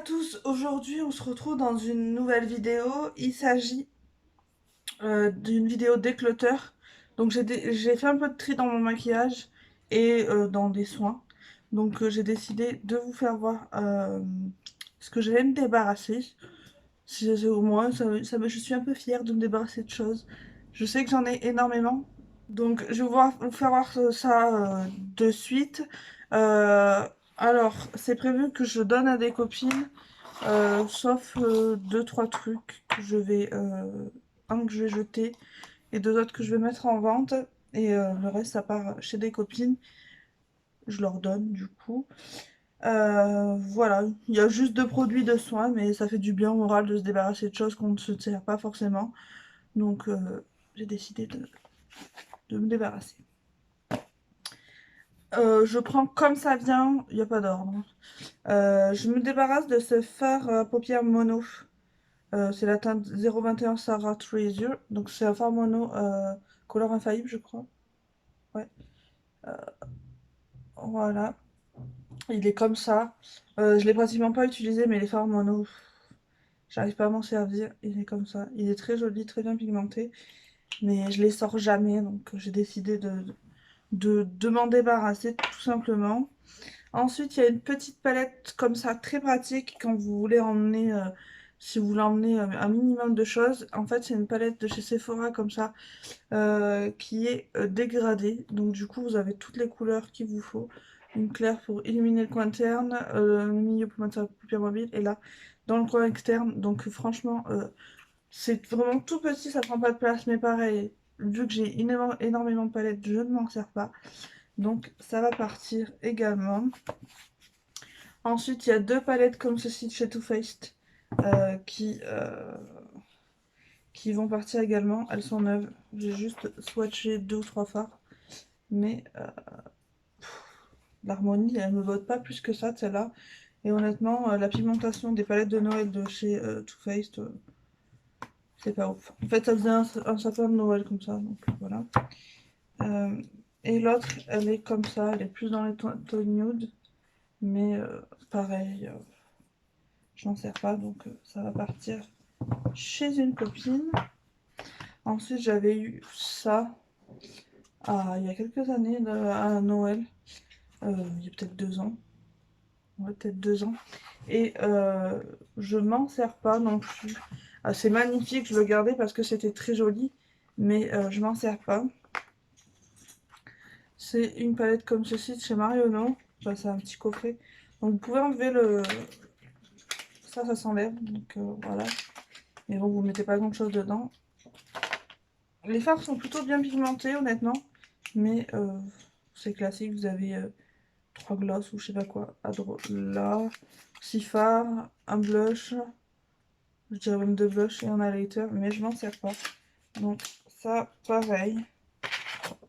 tous, aujourd'hui on se retrouve dans une nouvelle vidéo. Il s'agit d'une vidéo déclutter. Donc j'ai fait un peu de tri dans mon maquillage et dans des soins. Donc j'ai décidé de vous faire voir ce que j'allais me débarrasser. Au moins, je suis un peu fière de me débarrasser de choses. Je sais que j'en ai énormément. Donc je vais vous faire voir ça de suite. Euh, alors, c'est prévu que je donne à des copines. Sauf deux trois trucs que un que je vais jeter et deux autres que je vais mettre en vente et le reste ça part chez des copines, je leur donne du coup. Voilà, il y a juste deux produits de soins mais ça fait du bien au moral de se débarrasser de choses qu'on ne se sert pas forcément, donc j'ai décidé de me débarrasser. Je prends comme ça vient, il n'y a pas d'ordre. Je me débarrasse de ce fard à paupières mono. C'est la teinte 021 Sarah Treasure. Donc c'est un fard mono couleur infaillible, je crois. Ouais. Euh, voilà. Il est comme ça. Je l'ai pratiquement pas utilisé, mais les fards mono, j'arrive pas à m'en servir. Il est comme ça. Il est très joli, très bien pigmenté. Mais je les sors jamais, donc j'ai décidé de m'en débarrasser tout simplement. Ensuite, il y a une petite palette comme ça, très pratique quand vous voulez emmener, si vous voulez emmener un minimum de choses. En fait, c'est une palette de chez Sephora comme ça, qui est dégradée. Donc du coup, vous avez toutes les couleurs qu'il vous faut. Une claire pour illuminer le coin interne, le milieu pour mettre sa paupière mobile, et là, dans le coin externe. Donc franchement, c'est vraiment tout petit, ça prend pas de place, mais pareil, vu que j'ai énormément de palettes, je ne m'en sers pas. Donc ça va partir également. Ensuite, il y a deux palettes comme ceci de chez Too Faced qui vont partir également. Elles sont neuves. J'ai juste swatché deux ou trois fards. Mais l'harmonie, elle me botte pas plus que ça, celle-là. Et honnêtement, la pigmentation des palettes de Noël de chez Too Faced, c'est pas ouf. En fait, ça faisait un sapin de Noël comme ça, donc voilà. Euh, et l'autre, elle est comme ça, elle est plus dans les tons nude. Mais pareil, je m'en sers pas, donc ça va partir chez une copine. Ensuite, j'avais eu ça il y a quelques années, à Noël, il y a peut-être 2 ans. Ouais, peut-être 2 ans. Et je m'en sers pas non plus. C'est magnifique, je le gardais parce que c'était très joli, mais je m'en sers pas. C'est une palette comme ceci de chez Marionneau. Enfin, c'est un petit coffret. Donc vous pouvez enlever le... Ça s'enlève. Donc voilà. Mais bon, vous mettez pas grand chose dedans. Les fards sont plutôt bien pigmentés, honnêtement. Mais c'est classique, vous avez 3 glosses ou je sais pas quoi. À droite, là, 6 fards, un blush. Je dirais même 2 blushs et un highlighter, mais je m'en sers pas. Donc ça, pareil.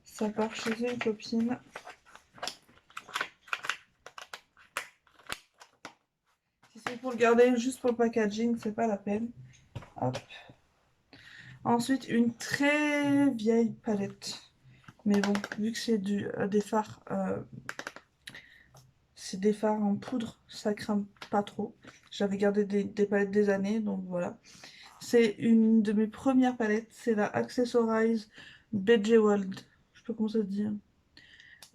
Ça part chez une copine. Si c'est pour le garder juste pour le packaging, c'est pas la peine. Hop. Ensuite, une très vieille palette. Mais bon, vu que c'est des fards, c'est des fards en poudre, ça craint pas trop. J'avais gardé des palettes des années, donc voilà. C'est une de mes premières palettes, c'est la Accessorize Bejeweled. Je sais pas comment ça se dit, hein.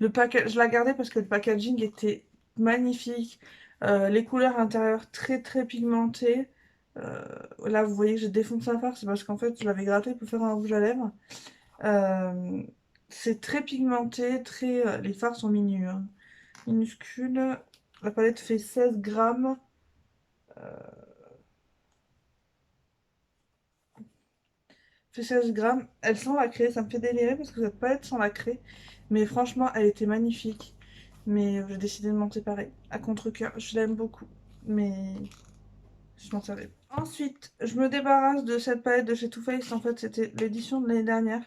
Je la gardais parce que le packaging était magnifique. Les couleurs intérieures très très pigmentées. Euh, Là, vous voyez que j'ai défoncé un fard, c'est parce qu'en fait, je l'avais gratté pour faire un rouge à lèvres. Euh, c'est très pigmenté, les fards sont minuscules. La palette fait 16 grammes. Fait 16 grammes. Elle sent la craie, ça me fait délirer parce que cette palette sent la craie. Mais franchement, elle était magnifique. Mais j'ai décidé de m'en séparer à contre-cœur. Je l'aime beaucoup, mais je m'en servais. Ensuite, je me débarrasse de cette palette de chez Too Faced. En fait, c'était l'édition de l'année dernière.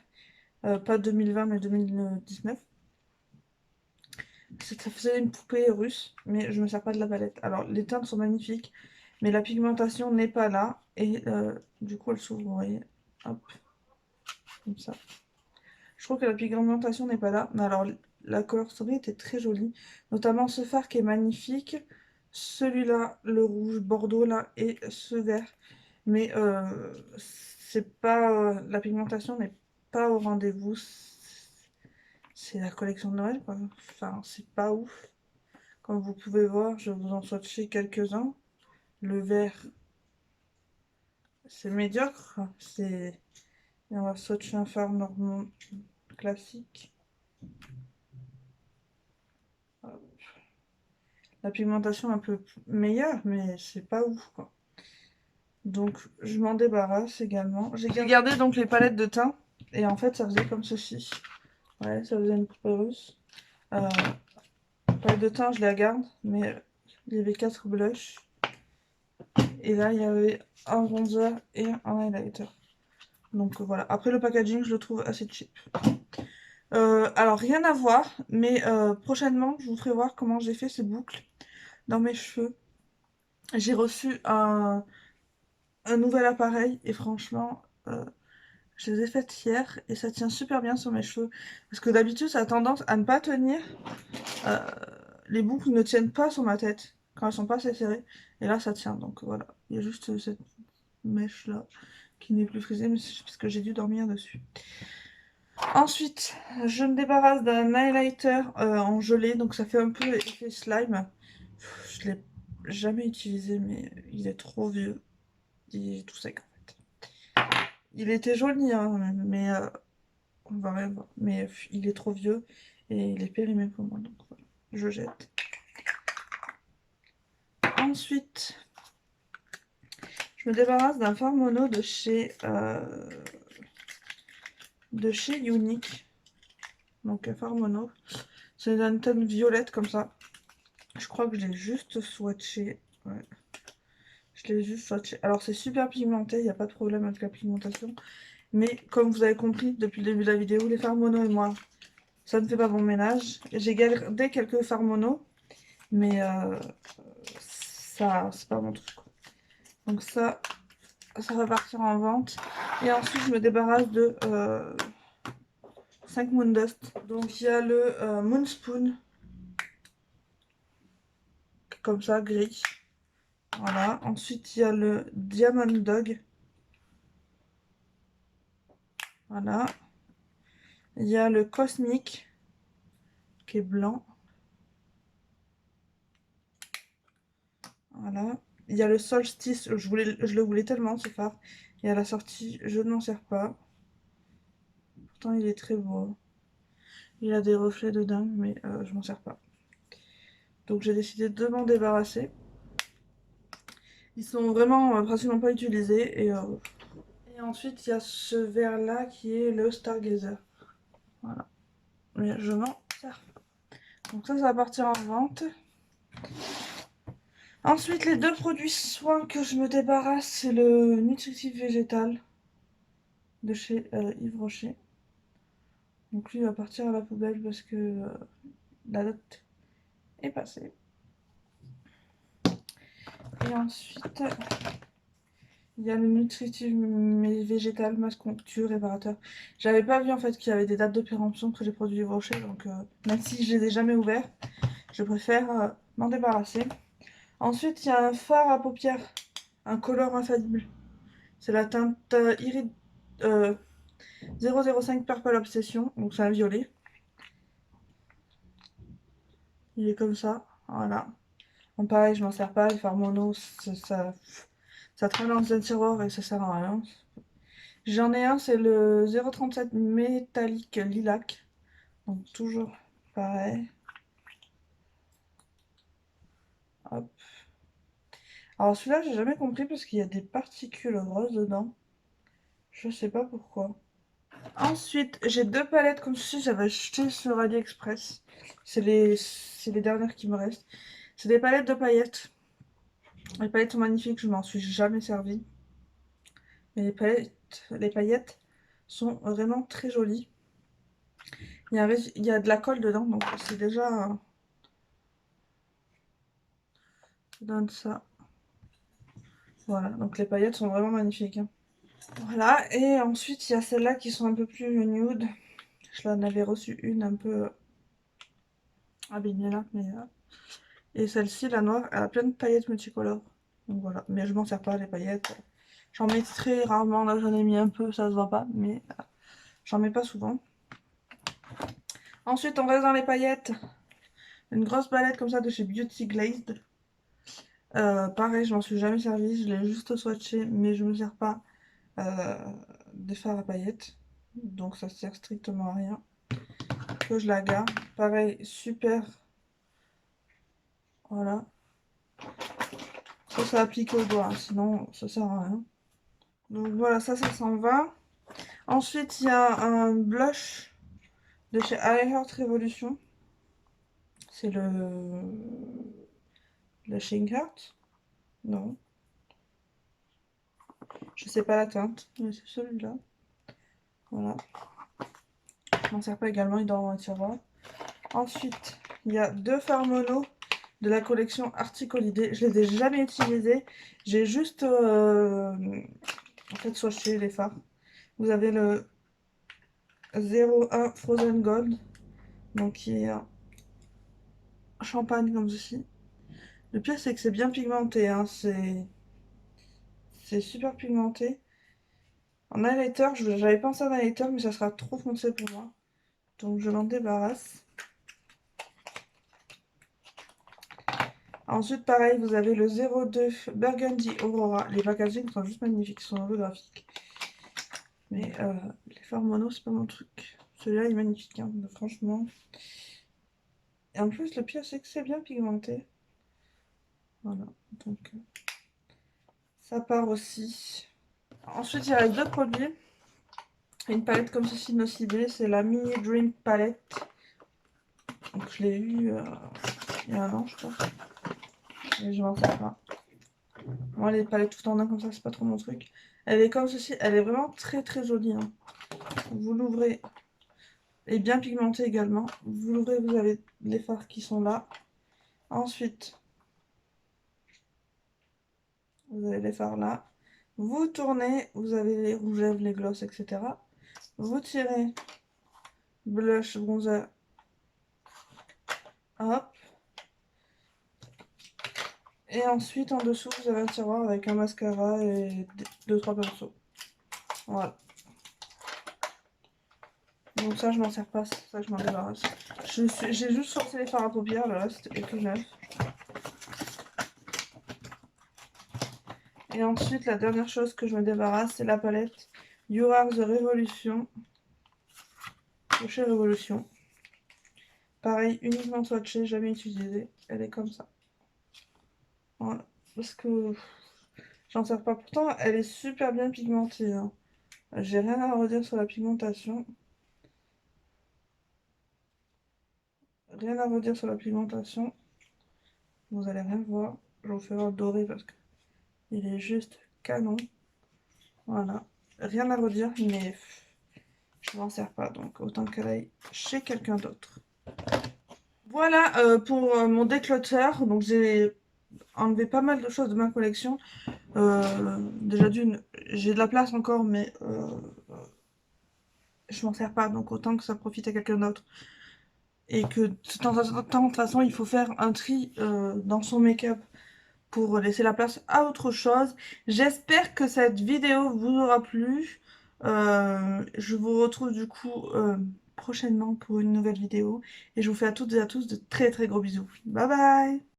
Pas 2020, mais 2019. Ça faisait une poupée russe, mais je me sers pas de la palette. Alors, les teintes sont magnifiques, mais la pigmentation n'est pas là. Et du coup, elle s'ouvre, vous voyez. Hop, comme ça. Je trouve que la pigmentation n'est pas là. Mais alors, la couleur story était très jolie. Notamment ce fard qui est magnifique. celui-là, le rouge bordeaux là, et ce vert. Mais c'est pas la pigmentation n'est pas au rendez-vous. C'est la collection de Noël, quoi. Enfin, c'est pas ouf. Comme vous pouvez voir, je vous en swatcher quelques-uns. Le vert, c'est médiocre. C'est... Et on va swatcher un fard normand classique. La pigmentation un peu meilleure, mais c'est pas ouf, quoi. Donc, je m'en débarrasse également. J'ai gardé donc les palettes de teint. Et en fait, ça faisait comme ceci. Ouais, ça faisait une poupée russe. Palette de teint, je la garde. Mais il y avait 4 blushs. Et là, il y avait un bronzer et un highlighter. Donc voilà. Après, le packaging, je le trouve assez cheap. Alors, rien à voir. Mais prochainement, je vous ferai voir comment j'ai fait ces boucles dans mes cheveux. J'ai reçu un nouvel appareil. Et franchement... je les ai faites hier et ça tient super bien sur mes cheveux. Parce que d'habitude, ça a tendance à ne pas tenir. Euh, les boucles ne tiennent pas sur ma tête quand elles sont pas assez serrées. Et là, ça tient. Donc voilà. Il y a juste cette mèche là qui n'est plus frisée, mais c'est parce que j'ai dû dormir dessus. Ensuite, je me débarrasse d'un highlighter en gelée. Donc ça fait un peu effet slime. Je l'ai jamais utilisé, mais il est trop vieux. Il est tout sec en fait. Il était joli, hein, mais on va rien voir. Mais il est trop vieux et il est périmé pour moi. Donc voilà, je jette. Ensuite, je me débarrasse d'un fard mono de chez Unique. Donc un fard mono. C'est une teinte violette comme ça. Je crois que je l'ai juste swatché. Ouais. Je l'ai juste swatché. Alors c'est super pigmenté, il n'y a pas de problème avec la pigmentation. Mais comme vous avez compris depuis le début de la vidéo, les fards mono et moi, ça ne fait pas bon ménage. J'ai gardé quelques fards mono, mais ça, c'est pas mon truc. Donc ça va partir en vente. Et ensuite, je me débarrasse de 5 Moondust. Donc il y a le Moonspoon, comme ça, gris. Voilà. Ensuite, il y a le Diamond Dog. Voilà. Il y a le Cosmic, qui est blanc. Voilà. Il y a le Solstice, je le voulais tellement ce phare. Et à la sortie, je ne m'en sers pas. Pourtant, il est très beau. Il a des reflets de dingue, mais je m'en sers pas. Donc j'ai décidé de m'en débarrasser. Ils sont vraiment pratiquement pas utilisés. Et ensuite, il y a ce verre là qui est le Stargazer. Voilà. Mais je m'en sers pas. Donc ça va partir en vente. Ensuite, les deux produits soins que je me débarrasse, c'est le Nutritif Végétal de chez Yves Rocher. Donc lui, il va partir à la poubelle parce que la date est passée. Et ensuite, il y a le Nutritif Végétal Masque-Onctueux Réparateur. J'avais pas vu en fait qu'il y avait des dates de péremption sur les produits Yves Rocher, donc même si je les ai jamais ouverts, je préfère m'en débarrasser. Ensuite, il y a un fard à paupières, un color infaillible. C'est la teinte Irid 005 Purple Obsession, donc c'est un violet. Il est comme ça, voilà. Bon, pareil, je m'en sers pas, les fards mono, ça traîne dans un tiroir et ça sert à rien. J'en ai un, c'est le 037 métallique lilac. Donc toujours pareil. Hop. Alors celui-là, j'ai jamais compris parce qu'il y a des particules roses dedans. Je sais pas pourquoi. Ensuite, j'ai deux palettes comme ceci, j'avais acheté sur AliExpress. C'est les dernières qui me restent. C'est des palettes de paillettes. Les paillettes sont magnifiques, je m'en suis jamais servi. Mais les paillettes sont vraiment très jolies. Il y a de la colle dedans, donc c'est déjà... ça donne ça. Voilà, donc les paillettes sont vraiment magnifiques, hein. Voilà, et ensuite il y a celles-là qui sont un peu plus nude. Je l'en avais reçu une un peu abîmée là, mais Et celle-ci, la noire, elle a plein de paillettes multicolores. Donc voilà, mais je m'en sers pas les paillettes. J'en mets très rarement, là j'en ai mis un peu, ça se voit pas, mais j'en mets pas souvent. Ensuite, on reste dans les paillettes. Une grosse palette comme ça de chez Beauty Glazed. Pareil, je m'en suis jamais servi, je l'ai juste swatché, mais je me sers pas euh, des fards à paillettes. Donc ça sert strictement à rien. Que je la garde. Pareil, super. Voilà. Ça applique au doigt, hein, sinon ça sert à rien. Donc voilà, ça s'en va. Ensuite, il y a un blush de chez I Heart Revolution. C'est le Shink Heart. Non, je sais pas la teinte, mais c'est celui-là. Voilà. Je m'en sers pas également, il dort dans un tiroir. Ensuite, il y a deux fards mono de la collection Arctic Holiday. Je les ai jamais utilisés. J'ai juste en fait swatché les fards. Vous avez le 01 Frozen Gold, donc qui est champagne comme ceci. Le pire c'est que c'est bien pigmenté, hein. C'est super pigmenté. En highlighter, j'avais pensé à un highlighter, mais ça sera trop foncé pour moi. Donc je m'en débarrasse. Ensuite, pareil, vous avez le 02 Burgundy Aurora. Les packagings sont juste magnifiques, ils sont holographiques. Mais les fards mono, c'est pas mon truc. Celui-là est magnifique, hein, franchement. Et en plus, le pire, c'est que c'est bien pigmenté. Voilà, donc ça part aussi. Ensuite, il y a deux produits. Une palette comme ceci de Nocibé, c'est la Mini Dream Palette. Donc je l'ai eu il y a un an, je crois. Et je m'en sers pas. Moi, les palettes tout en un comme ça, c'est pas trop mon truc. Elle est comme ceci, elle est vraiment très très jolie, hein. Vous l'ouvrez, et bien pigmentée également. Vous l'ouvrez, vous avez les fards qui sont là. Ensuite, vous avez les fards là. Vous tournez, vous avez les rouges à lèvres, les glosses, etc. Vous tirez, blush, bronzer, hop. Et ensuite, en dessous, vous avez un tiroir avec un mascara et 2-3 pinceaux. Voilà. Donc ça, je m'en sers pas, c'est ça, je m'en débarrasse. J'ai juste sorti les fards à paupières, le reste est tout neuf. Et ensuite, la dernière chose que je me débarrasse, c'est la palette You Are The Revolution de chez Révolution. Pareil, uniquement swatché, jamais utilisé. Elle est comme ça. Voilà. Parce que j'en sers pas. Pourtant, elle est super bien pigmentée, hein. J'ai rien à redire sur la pigmentation. Rien à redire sur la pigmentation. Vous allez rien voir. Je vous fais voir le doré parce que il est juste canon. Voilà. Rien à redire, mais je m'en sers pas. Donc autant qu'elle aille chez quelqu'un d'autre. Voilà pour mon déclutter. Donc j'ai enlevé pas mal de choses de ma collection. Déjà d'une, j'ai de la place encore, mais je m'en sers pas. Donc autant que ça profite à quelqu'un d'autre. Et que de temps en temps, de toute façon, il faut faire un tri dans son make-up pour laisser la place à autre chose. J'espère que cette vidéo vous aura plu. Je vous retrouve du coup prochainement pour une nouvelle vidéo. Et je vous fais à toutes et à tous de très très gros bisous. Bye bye!